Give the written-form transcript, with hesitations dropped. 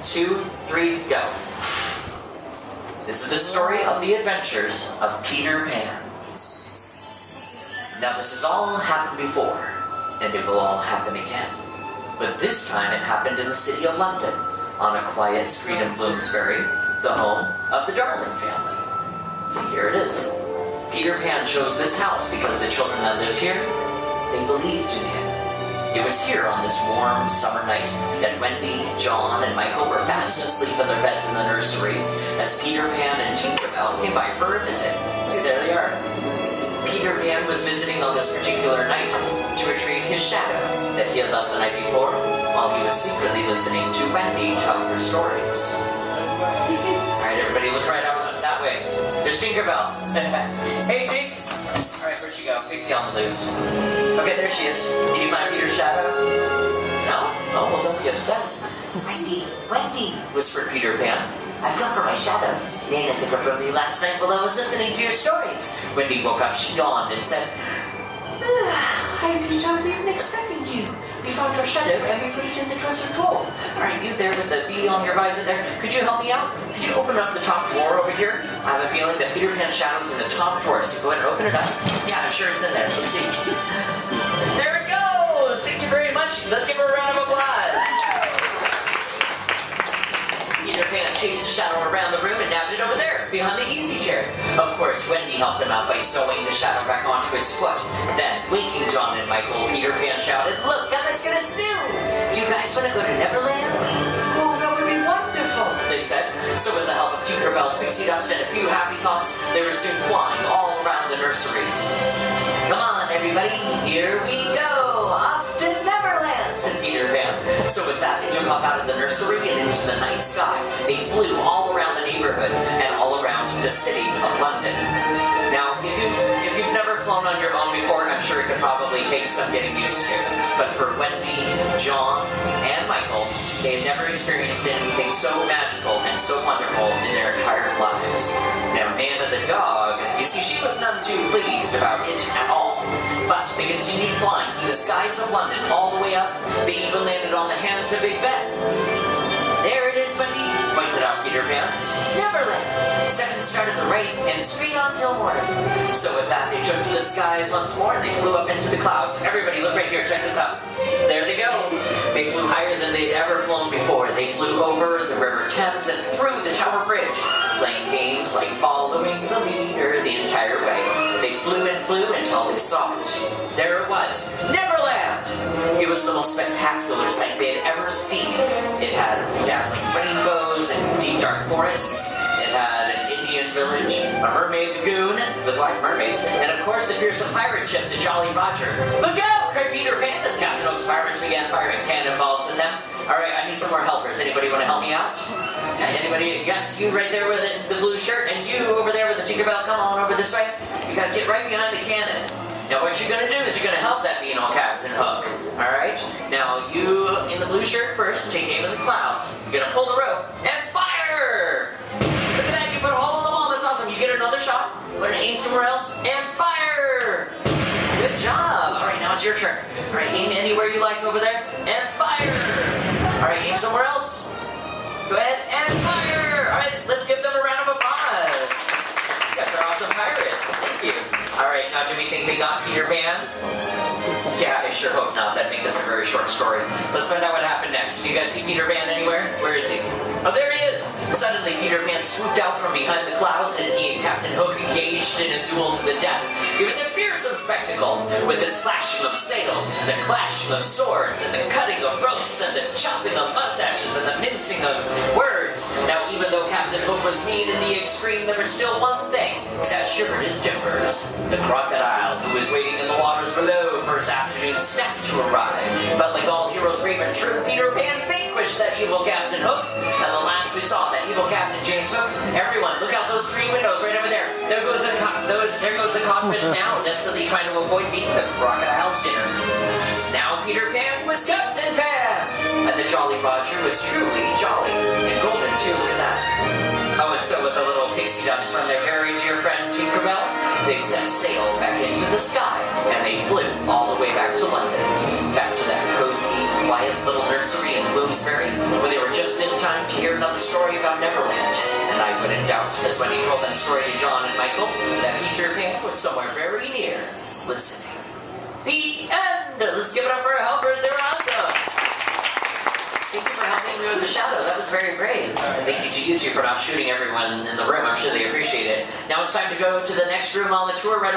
2, 3, go. This is the story of the adventures of Peter Pan. Now this has all happened before, and it will all happen again. But this time it happened in the city of London, on a quiet street in Bloomsbury, the home of the Darling family. See, here it is. Peter Pan chose this house because the children that lived here, they believed in him. It was here on this warm summer night that Wendy, John, and Michael were fast asleep in their beds in the nursery as Peter Pan and Tinkerbell came by for a visit. See, there they are. Peter Pan was visiting on this particular night to retrieve his shadow that he had left the night before while he was secretly listening to Wendy tell her stories. Alright, everybody, look right out that way. There's Tinkerbell. Hey, Tink! Alright, where'd she go? Pixie on the loose. Okay, there she is. Did you find Peter's shadow? No? Oh, well, don't be upset. Wendy, whispered Peter Pan. I've come for my shadow. Nana took her from me last night while I was listening to your stories. Wendy woke up, she yawned, and said, Hi, Peter, I've been expecting you. We found your shadow and we put it in the dresser drawer. Alright, you there with the bee on your visor there, could you help me out? Could you open up the top drawer over here? I have a feeling that Peter Pan's shadow's in the top drawer, so go ahead and open it up. Yeah, I'm sure it's in there. Let's see. There it goes! Thank you very much. Let's give her a round of applause. Peter Pan chased the shadow around the room and nabbed it over there, behind the easy chair. Of course, Wendy helped him out by sewing the shadow back onto his foot. Then, waking John and Michael, Peter Pan shouted, Look, guys, get us new! Do you guys want to go to Neverland? Oh, that would be wonderful, they said. So with the help of Tinkerbell's pixie dust and a few happy thoughts, they were soon flying all around the nursery. Come on, everybody, here we go! Off to Neverland, said Peter Pan. So with that, they took off out of the nursery and into the night sky. They flew all around the neighborhood and all around the city of London. Now, if you've never flown on your own before, I'm sure it could probably take some getting used to. But for Wendy, John, and Michael, they had never experienced anything so magical and so wonderful in their entire lives. Now, Nana the dog, you see, she was none too pleased about it at all. But they continued flying through the skies of London all the way up. They even landed on the hands of Big Ben. There it is, Wendy, pointed out Peter Pan. Neverland. 7 start at the right and straight on till morning. So with that, they took to the skies once more and they flew up into the clouds. Everybody, look right here. Check this out. There they go. They flew higher than they'd ever flown before. They flew over the River Thames and through the Tower Bridge, playing games like following the leader the entire way. They flew and flew until they saw it. There it was. Neverland! It was the most spectacular sight they had ever seen. It had dazzling rainbows and deep dark forests. It had an Indian village, a mermaid lagoon with white mermaids, and of course the fearsome pirate ship, the Jolly Roger. Look out! Cried Peter Pan as Captain Hook's pirates began firing cannonballs at them. Alright, I need some more helpers. Anybody want to help me out? Anybody? Yes, you right there with the blue shirt, and you over there with the Tinkerbell. Come on over this way. You guys get right behind the cannon. Now what you're going to do is you're going to help that mean old Captain Hook. Alright? Now you in the blue shirt first, take aim at the clouds. You're going to pull the rope and fire! Look at that, you put a hole in the wall, that's awesome. You get another shot, put an aim somewhere else, and fire! Good job! Alright, now it's your turn. Alright, aim anywhere you like over there, and fire! Alright, aim somewhere else. Go ahead and fire! Alright, let's give them a round of applause. You guys are awesome pirates. Thank you. Alright, now do we think they got Peter Pan? Yeah, I sure hope not. That'd make this a very short story. Let's find out what happened next. Do you guys see Peter Pan anywhere? Where is he? Oh, there he is! Suddenly, Peter Pan swooped out from behind the clouds and he and Captain Hook engaged in a duel to the death. It was a fearsome spectacle, with the slashing of sails, and the clashing of swords, and the cutting of ropes, and the chopping of mustaches, and the mincing of words. Now, even though Captain Hook was mean in the extreme, there was still one thing that shivered his timbers. The crocodile, who was waiting in the waters below for his afternoon snack to arrive. But like all heroes brave and true, Peter Pan vanquished that evil Captain Hook. And the last we saw, that evil Captain James Hook. Everyone, look out those 3 windows right over there. There goes the codfish now, desperately trying to avoid being the crocodile's dinner. Now Peter Pan was Captain Pan, and the Jolly Roger was truly jolly. And golden too, look at that. Oh, and so with a little pixie dust from their very dear friend Tinkerbell, they set sail back into the sky, and they flew all the way back to London. Back to that cozy, quiet little nursery in Bloomsbury, where they were just in time to Michael that Peter Pan was somewhere very near, listening. The end! Let's give it up for our helpers. They were awesome. Thank you for helping me with the shadow. That was very brave. And thank you to you two for not shooting everyone in the room. I'm sure they appreciate it. Now it's time to go to the next room on the tour right over